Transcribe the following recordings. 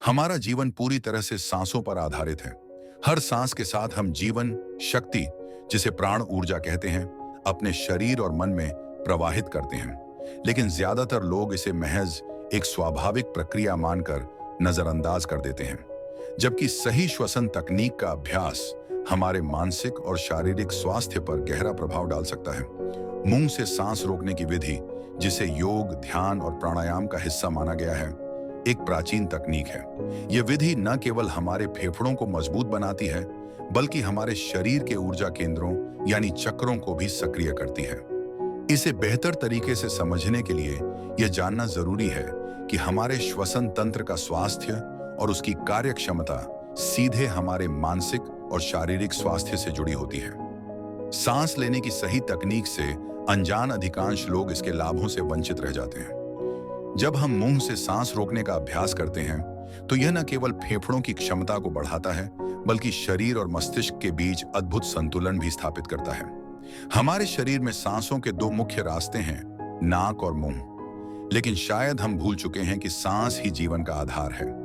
हमारा जीवन पूरी तरह से सांसों पर आधारित है। हर सांस के साथ हम जीवन शक्ति, जिसे प्राण ऊर्जा कहते हैं, अपने शरीर और मन में प्रवाहित करते हैं। लेकिन ज्यादातर लोग इसे महज एक स्वाभाविक प्रक्रिया मानकर नजरअंदाज कर देते हैं, जबकि सही श्वसन तकनीक का अभ्यास हमारे मानसिक और शारीरिक स्वास्थ्य पर गहरा प्रभाव डाल सकता है। मुंह से सांस रोकने की विधि, जिसे योग, ध्यान और प्राणायाम का हिस्सा माना गया है, एक प्राचीन तकनीक है। यह विधि न केवल हमारे फेफड़ों को मजबूत बनाती है, बल्कि हमारे शरीर के ऊर्जा केंद्रों यानी चक्रों को भी सक्रिय करती है। इसे बेहतर तरीके से समझने के लिए यह जानना जरूरी है कि हमारे श्वसन तंत्र का स्वास्थ्य और उसकी कार्यक्षमता सीधे हमारे मानसिक और शारीरिक स्वास्थ्य से जुड़ी होती है। सांस लेने की सही तकनीक से अनजान अधिकांश लोग इसके लाभों से वंचित रह जाते हैं। जब हम मुंह से सांस रोकने का अभ्यास करते हैं, तो यह न केवल फेफड़ों की क्षमता को बढ़ाता है, बल्कि शरीर और मस्तिष्क के बीच अद्भुत संतुलन भी स्थापित करता है। हमारे शरीर में सांसों के दो मुख्य रास्ते हैं, नाक और मुंह। लेकिन शायद हम भूल चुके हैं कि सांस ही जीवन का आधार है।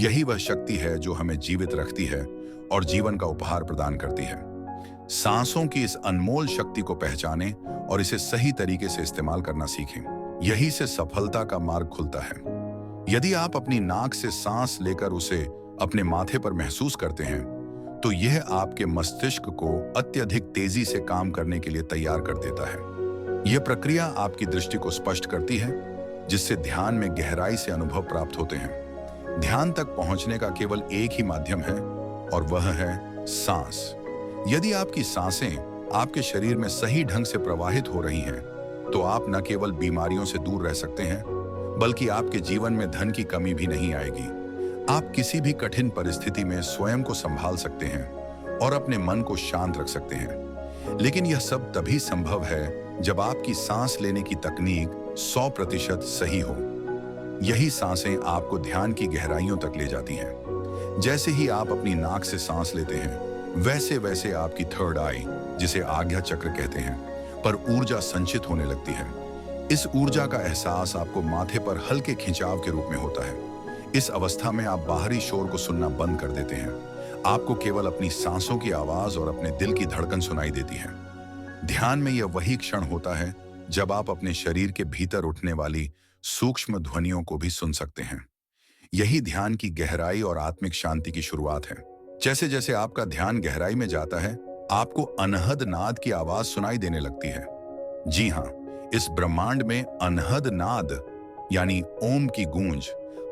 यही वह शक्ति है जो हमें जीवित रखती है और जीवन का उपहार प्रदान करती है। सांसों की इस अनमोल शक्ति को पहचानें और इसे सही तरीके से इस्तेमाल करना सीखें। यही से सफलता का मार्ग खुलता है। यदि आप अपनी नाक से सांस लेकर उसे अपने माथे पर महसूस करते हैं, तो यह आपके मस्तिष्क को अत्यधिक तेजी से काम करने के लिए तैयार कर देता है। यह प्रक्रिया आपकी दृष्टि को स्पष्ट करती है, जिससे ध्यान में गहराई से अनुभव प्राप्त होते हैं। ध्यान तक पहुंचने का केवल एक ही माध्यम है, और वह है सांस। यदि आपकी सांसें आपके शरीर में सही ढंग से प्रवाहित हो रही हैं, तो आप न केवल बीमारियों से दूर रह सकते हैं, बल्कि आपके जीवन में धन की कमी भी नहीं आएगी। आप किसी भी कठिन परिस्थिति में स्वयं को संभाल सकते हैं और अपने मन को शांत रख सकते हैं। लेकिन यह सब तभी संभव है जब आपकी सांस लेने की तकनीक 100% सही हो। यही सांसें आपको ध्यान की गहराइयों तक ले जाती हैं। जैसे ही आप अपनी नाक से सांस लेते हैं, वैसे वैसे आपकी थर्ड आई, जिसे आज्ञा चक्र कहते हैं, पर ऊर्जा संचित होने लगती है। इस ऊर्जा का एहसास आपको माथे पर हल्के खिंचाव के रूप में होता है। इस अवस्था में आप बाहरी शोर को सुनना बंद कर देते हैं। आपको केवल अपनी सांसों की आवाज और अपने दिल की धड़कन सुनाई देती है। ध्यान में यह वही क्षण होता है जब आप अपने शरीर के भीतर उठने वाली सूक्ष्म ध्वनियों को भी सुन सकते हैं। यही ध्यान की गहराई और आत्मिक शांति की शुरुआत है। जैसे जैसे आपका ध्यान गहराई में जाता है, आपको अनहद नाद की आवाज सुनाई देने लगती है। जी हाँ, इस ब्रह्मांड में अनहद नाद यानी ओम की गूंज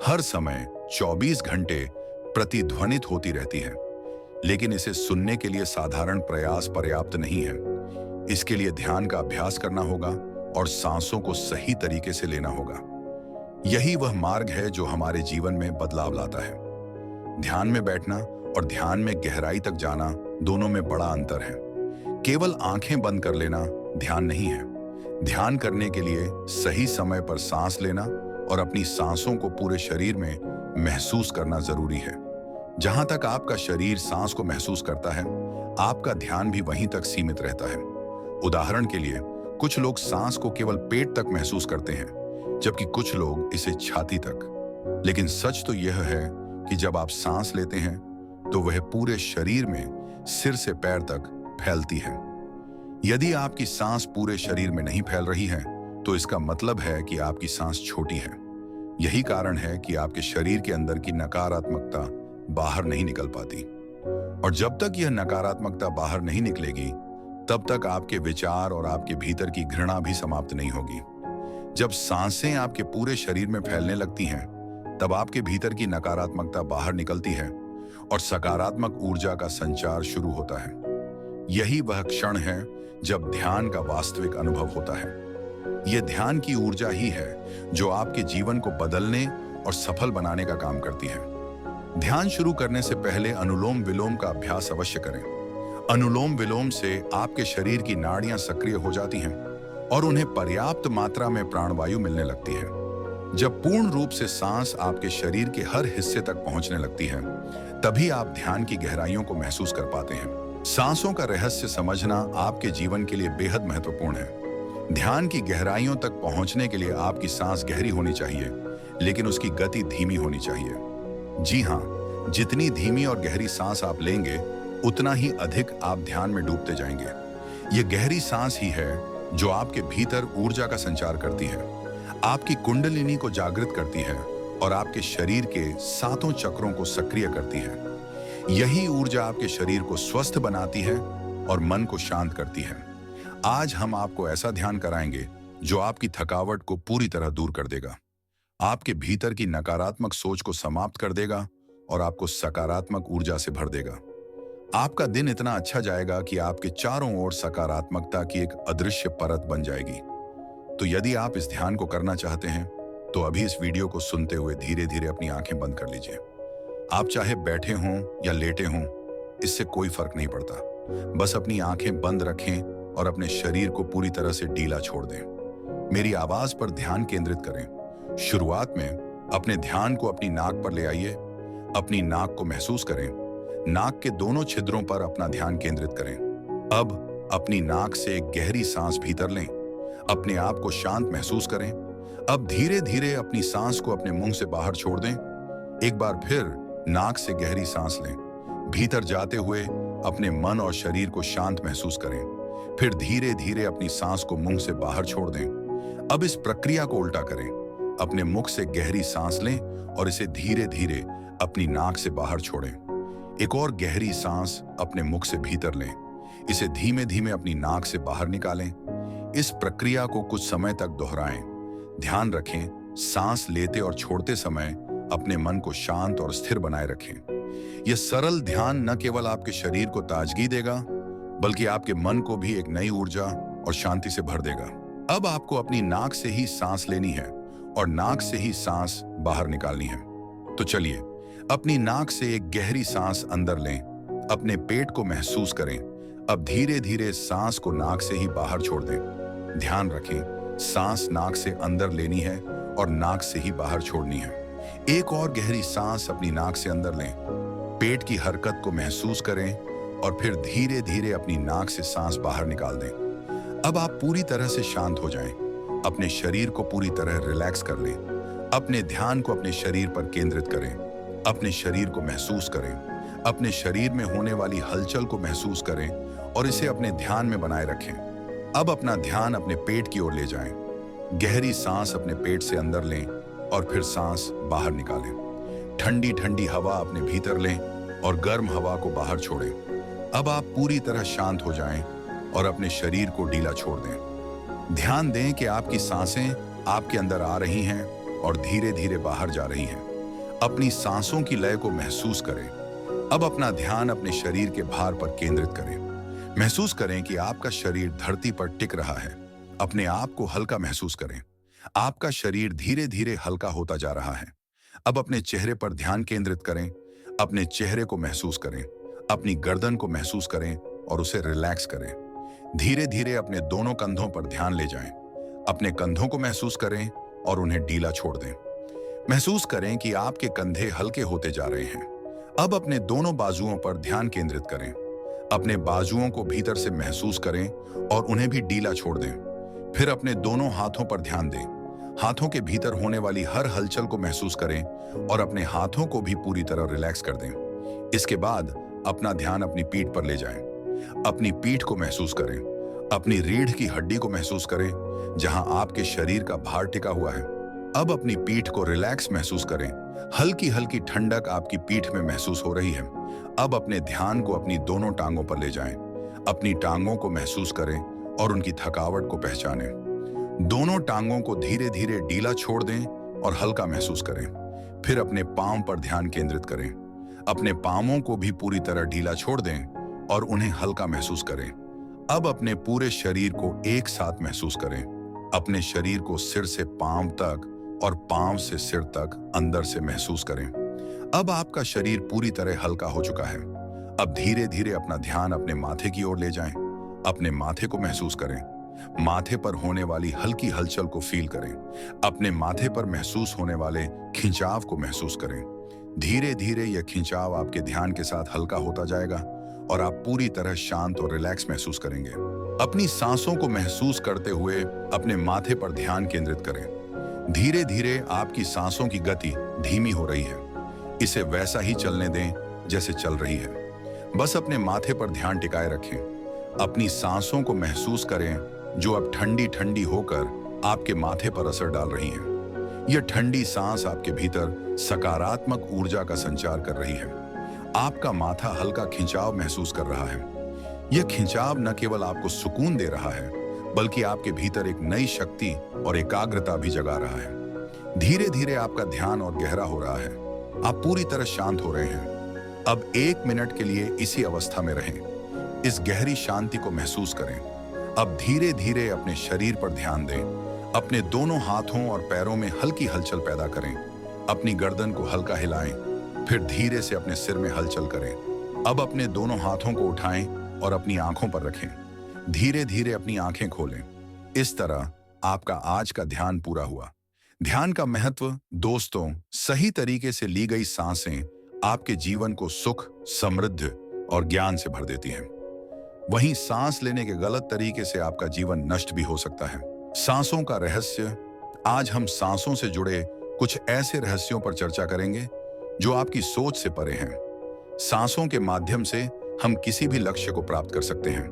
हर समय 24 घंटे प्रतिध्वनित होती रहती है। लेकिन इसे सुनने के लिए साधारण प्रयास पर्याप्त नहीं है। इसके लिए ध्यान का अभ्यास करना होगा और सांसों को सही तरीके से लेना होगा। यही वह मार्ग है जो हमारे जीवन में बदलाव लाता है। ध्यान में बैठना और ध्यान में गहराई तक जाना, दोनों में बड़ा अंतर है। केवल आंखें बंद कर लेना ध्यान नहीं है। ध्यान करने के लिए सही समय पर सांस लेना और अपनी सांसों को पूरे शरीर में महसूस करना जरूरी है। जहां तक आपका शरीर सांस को महसूस करता है, आपका ध्यान भी वहीं तक सीमित रहता है। उदाहरण के लिए, कुछ लोग सांस को केवल पेट तक महसूस करते हैं, जबकि कुछ लोग इसे छाती तक। लेकिन सच तो यह है कि जब आप सांस लेते हैं, तो वह पूरे शरीर में सिर से पैर तक फैलती है। यदि आपकी सांस पूरे शरीर में नहीं फैल रही है, तो इसका मतलब है कि आपकी सांस छोटी है। यही कारण है कि आपके शरीर के अंदर की नकारात्मकता बाहर नहीं निकल पाती। और जब तक यह नकारात्मकता बाहर नहीं निकलेगी, तब तक आपके विचार और आपके भीतर की घृणा भी समाप्त नहीं होगी। जब सांसें आपके पूरे शरीर में फैलने लगती हैं, तब आपके भीतर की नकारात्मकता बाहर निकलती है और सकारात्मक ऊर्जा का संचार शुरू होता है। यही वह क्षण है जब ध्यान का वास्तविक अनुभव होता है। यह ध्यान की ऊर्जा ही है जो आपके जीवन को बदलने और सफल बनाने का काम करती है। ध्यान शुरू करने से पहले अनुलोम विलोम का अभ्यास अवश्य करें। अनुलोम विलोम से आपके शरीर की नाड़ियां सक्रिय हो जाती हैं और उन्हें पर्याप्त मात्रा में प्राणवायु मिलने लगती है। जब पूर्ण रूप से सांस आपके शरीर के हर हिस्से तक पहुंचने लगती है, तभी आप ध्यान की गहराइयों को महसूस कर पाते हैं। सांसों का रहस्य समझना आपके जीवन के लिए बेहद महत्वपूर्ण है। ध्यान की गहराइयों तक पहुंचने के लिए आपकी सांस गहरी होनी चाहिए, लेकिन उसकी गति धीमी होनी चाहिए। जी हाँ, जितनी धीमी और गहरी सांस आप लेंगे, उतना ही अधिक आप ध्यान में डूबते जाएंगे। ये गहरी सांस ही है जो आपके भीतर ऊर्जा का संचार करती है, आपकी कुंडलिनी को जागृत करती है और आपके शरीर के सातों चक्रों को सक्रिय करती है। यही ऊर्जा आपके शरीर को स्वस्थ बनाती है और मन को शांत करती है। आज हम आपको ऐसा ध्यान कराएंगे जो आपकी थकावट को पूरी तरह दूर कर देगा, आपके भीतर की नकारात्मक सोच को समाप्त कर देगा और आपको सकारात्मक ऊर्जा से भर देगा। आपका दिन इतना अच्छा जाएगा कि आपके चारों ओर सकारात्मकता की एक अदृश्य परत बन जाएगी। तो यदि आप इस ध्यान को करना चाहते हैं, तो अभी इस वीडियो को सुनते हुए धीरे धीरे अपनी आंखें बंद कर लीजिए। आप चाहे बैठे हों या लेटे हों, इससे कोई फर्क नहीं पड़ता। बस अपनी आंखें बंद रखें और अपने शरीर को पूरी तरह से ढीला छोड़ दें। मेरी आवाज पर ध्यान केंद्रित करें। शुरुआत में अपने ध्यान को अपनी नाक पर ले आइए। अपनी नाक को महसूस करें। नाक के दोनों छिद्रों पर अपना ध्यान केंद्रित करें। अब अपनी नाक से एक गहरी सांस भीतर लें। अपने आप को शांत महसूस करें। अब धीरे धीरे अपनी सांस को अपने मुंह से बाहर छोड़ दें। एक बार फिर नाक से गहरी सांस लें। भीतर जाते हुए अपने मन और शरीर को शांत महसूस करें। फिर धीरे धीरे अपनी सांस को मुंह से बाहर छोड़ दें। अब इस प्रक्रिया को उल्टा करें। अपने मुख से गहरी सांस लें और इसे धीरे धीरे अपनी नाक से बाहर छोड़ें। एक और गहरी सांस अपने मुख से भीतर लें। इसे धीमे धीमे अपनी नाक से बाहर निकालें। इस प्रक्रिया को कुछ समय तक दोहराएं। ध्यान रखें, सांस लेते और छोड़ते समय अपने मन को शांत और स्थिर बनाए रखें। यह सरल ध्यान न केवल आपके शरीर को ताजगी देगा, बल्कि आपके मन को भी एक नई ऊर्जा और शांति से भर देगा। अब आपको अपनी नाक से ही सांस लेनी है और नाक से ही सांस बाहर निकालनी है। तो चलिए, अपनी नाक से एक गहरी सांस अंदर लें। अपने पेट को महसूस करें। अब धीरे धीरे सांस को नाक से ही बाहर छोड़ दें। ध्यान रखें, सांस नाक से अंदर लेनी है और नाक से ही बाहर छोड़नी है। एक और गहरी सांस अपनी नाक से अंदर लें। पेट की हरकत को महसूस करें और फिर धीरे धीरे अपनी नाक से सांस बाहर निकाल दें। अब आप पूरी तरह से शांत हो जाएं। अपने शरीर को पूरी तरह रिलैक्स कर लें। अपने ध्यान को अपने शरीर पर केंद्रित करें। अपने शरीर को महसूस करें। अपने शरीर में होने वाली हलचल को महसूस करें और इसे अपने ध्यान में बनाए रखें। अब अपना ध्यान अपने पेट की ओर ले जाएं। गहरी सांस अपने पेट से अंदर लें और फिर सांस बाहर निकालें। ठंडी ठंडी हवा अपने भीतर लें और गर्म हवा को बाहर छोड़ें। अब आप पूरी तरह शांत हो जाएं और अपने शरीर को ढीला छोड़ दें। ध्यान दें कि आपकी सांसें आपके अंदर आ रही हैं और धीरे धीरे बाहर जा रही हैं। अपनी सांसों की लय को महसूस करें। अब अपना ध्यान अपने शरीर के भार पर केंद्रित करें। महसूस करें कि आपका शरीर धरती पर टिक रहा है। अपने आप को हल्का महसूस करें। आपका शरीर धीरे धीरे हल्का होता जा रहा है। अब अपने चेहरे पर ध्यान केंद्रित करें। अपने चेहरे को महसूस करें। अपनी गर्दन को महसूस करें और उसे रिलैक्स करें। धीरे धीरे अपने दोनों कंधों पर ध्यान ले जाएं। अपने कंधों को महसूस करें और उन्हें ढीला छोड़ दें। महसूस करें कि आपके कंधे हल्के होते जा रहे हैं। अब अपने दोनों बाजुओं पर ध्यान केंद्रित करें। अपने बाजुओं को भीतर से महसूस करें और उन्हें भी ढीला छोड़ दें। फिर अपने दोनों हाथों पर ध्यान दें। हाथों के भीतर होने वाली हर हलचल को महसूस करें और अपने हाथों को भी पूरी तरह रिलैक्स कर दें। इसके बाद अपना ध्यान अपनी पीठ पर ले जाएं। अपनी पीठ को महसूस करें। अपनी रीढ़ की हड्डी को महसूस करें, जहां आपके शरीर का भार टिका हुआ है। अब अपनी पीठ को रिलैक्स महसूस करें। हल्की हल्की ठंडक आपकी पीठ में महसूस हो रही है। अब अपने ध्यान को अपनी दोनों टांगों पर ले जाएं। अपनी टांगों को महसूस करें और उनकी थकावट को पहचानें। दोनों टांगों को धीरे धीरे ढीला छोड़ दें और हल्का महसूस करें। फिर अपने पांव पर ध्यान केंद्रित करें। अपने पांवों को भी पूरी तरह ढीला छोड़ दें और उन्हें हल्का महसूस करें। अब अपने पूरे शरीर को एक साथ महसूस करें। अपने शरीर को सिर से पांव तक और पांव से सिर तक अंदर से महसूस करें। अब आपका शरीर पूरी तरह हल्का हो चुका है। अब धीरे धीरे अपना ध्यान अपने माथे की ओर ले जाएं। अपने माथे को महसूस करें। माथे पर होने वाली हल्की हलचल को फील करें। अपने माथे पर महसूस होने वाले खिंचाव को महसूस करें। धीरे धीरे यह खिंचाव आपके ध्यान के साथ हल्का होता जाएगा और आप पूरी तरह शांत और रिलैक्स महसूस करेंगे। अपनी सांसों को महसूस करते हुए अपने माथे पर ध्यान केंद्रित करें। धीरे धीरे आपकी सांसों की गति धीमी हो रही है। इसे वैसा ही चलने दें जैसे चल रही है। बस अपने माथे पर ध्यान टिकाए रखें। अपनी सांसों को महसूस करें जो अब ठंडी ठंडी होकर आपके माथे पर असर डाल रही हैं। यह ठंडी सांस आपके भीतर सकारात्मक ऊर्जा का संचार कर रही है। आपका माथा हल्का खिंचाव महसूस कर रहा है। यह खिंचाव न केवल आपको सुकून दे रहा है, बल्कि आपके भीतर एक नई शक्ति और एकाग्रता भी जगा रहा है। धीरे धीरे आपका ध्यान और गहरा हो रहा है। आप पूरी तरह शांत हो रहे हैं। अब 1 मिनट के लिए इसी अवस्था में रहें। इस गहरी शांति को महसूस करें। अब धीरे धीरे अपने शरीर पर ध्यान दें। अपने दोनों हाथों और पैरों में हल्की हलचल पैदा करें। अपनी गर्दन को हल्का हिलाएं, फिर धीरे से अपने सिर में हलचल करें। अब अपने दोनों हाथों को उठाएं और अपनी आंखों पर रखें। धीरे धीरे अपनी आंखें खोलें। इस तरह आपका आज का ध्यान पूरा हुआ। ध्यान का महत्व दोस्तों, सही तरीके से ली गई सांसें आपके जीवन को सुख, समृद्धि और ज्ञान से भर देती हैं। वहीं सांस लेने के गलत तरीके से आपका जीवन नष्ट भी हो सकता है। सांसों का रहस्य। आज हम सांसों से जुड़े कुछ ऐसे रहस्यों पर चर्चा करेंगे जो आपकी सोच से परे हैं। सांसों के माध्यम से हम किसी भी लक्ष्य को प्राप्त कर सकते हैं।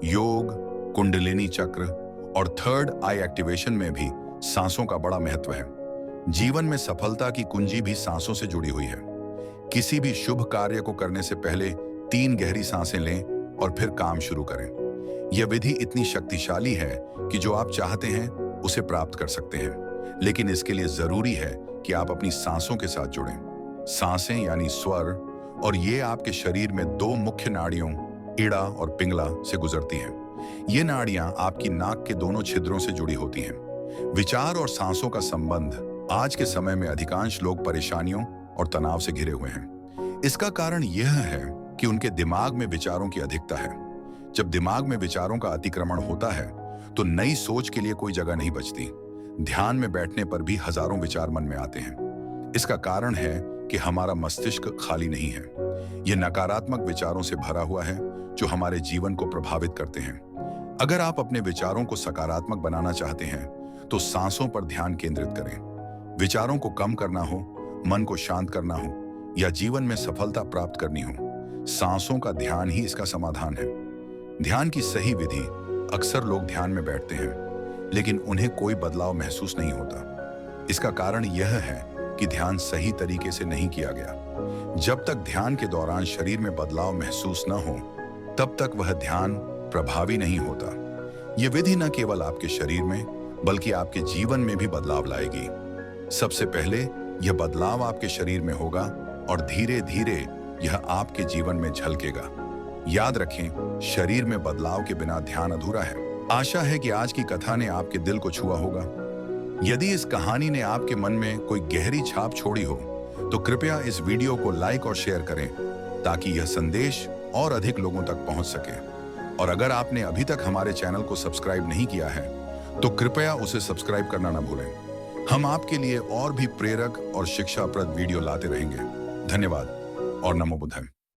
योग, कुंडलिनी चक्र और थर्ड आई एक्टिवेशन में भी सांसों का बड़ा महत्व है। जीवन में सफलता की कुंजी भी सांसों से जुड़ी हुई है। किसी भी शुभ कार्य को करने से पहले 3 गहरी सांसें लें और फिर काम शुरू करें। यह विधि इतनी शक्तिशाली है कि जो आप चाहते हैं उसे प्राप्त कर सकते हैं। लेकिन इसके लिए जरूरी है कि आप अपनी सांसों के साथ जुड़ें। सांसें यानी स्वर, और ये आपके शरीर में 2 मुख्य नाड़ियों इड़ा और पिंगला से गुजरती हैं। ये नाड़ियां आपकी नाक के दोनों छिद्रों से जुड़ी होती हैं। विचार और सांसों का संबंध। आज के समय में अधिकांश लोग परेशानियों और तनाव से घिरे हुए हैं। इसका कारण यह है कि उनके दिमाग में विचारों की अधिकता है। जब दिमाग में विचारों का अतिक्रमण होता है तो नई सोच के लिए कोई जगह नहीं बचती। ध्यान में बैठने पर भी हजारों विचार मन में आते हैं। इसका कारण है कि हमारा मस्तिष्क खाली नहीं है। यह नकारात्मक विचारों से भरा हुआ है जो हमारे जीवन को प्रभावित करते हैं। अगर आप अपने विचारों को सकारात्मक बनाना चाहते हैं तो सांसों पर ध्यान केंद्रित करें। विचारों को कम करना हो, मन को शांत करना हो या जीवन में सफलता प्राप्त करनी हो, सांसों का ध्यान ही इसका समाधान है। ध्यान की सही विधि। अक्सर लोग ध्यान में बैठते हैं लेकिन उन्हें कोई बदलाव महसूस नहीं होता। इसका कारण यह है कि ध्यान सही तरीके से नहीं किया गया। जब तक ध्यान के दौरान शरीर में बदलाव महसूस न हो, तब तक वह ध्यान प्रभावी नहीं होता। यह विधि न केवल आपके शरीर में बल्कि आपके जीवन में भी बदलाव लाएगी। सबसे पहले यह बदलाव आपके शरीर में होगा और धीरे धीरे यह आपके जीवन में झलकेगा। याद रखें, शरीर में बदलाव के बिना ध्यान अधूरा है। आशा है कि आज की कथा ने आपके दिल को छुआ होगा। यदि इस कहानी ने आपके मन में कोई गहरी छाप छोड़ी हो तो कृपया इस वीडियो को लाइक और शेयर करें ताकि यह संदेश और अधिक लोगों तक पहुंच सके। और अगर आपने अभी तक हमारे चैनल को सब्सक्राइब नहीं किया है तो कृपया उसे सब्सक्राइब करना न भूलें। हम आपके लिए और भी प्रेरक और शिक्षाप्रद वीडियो लाते रहेंगे। धन्यवाद और नमो बुद्धाय।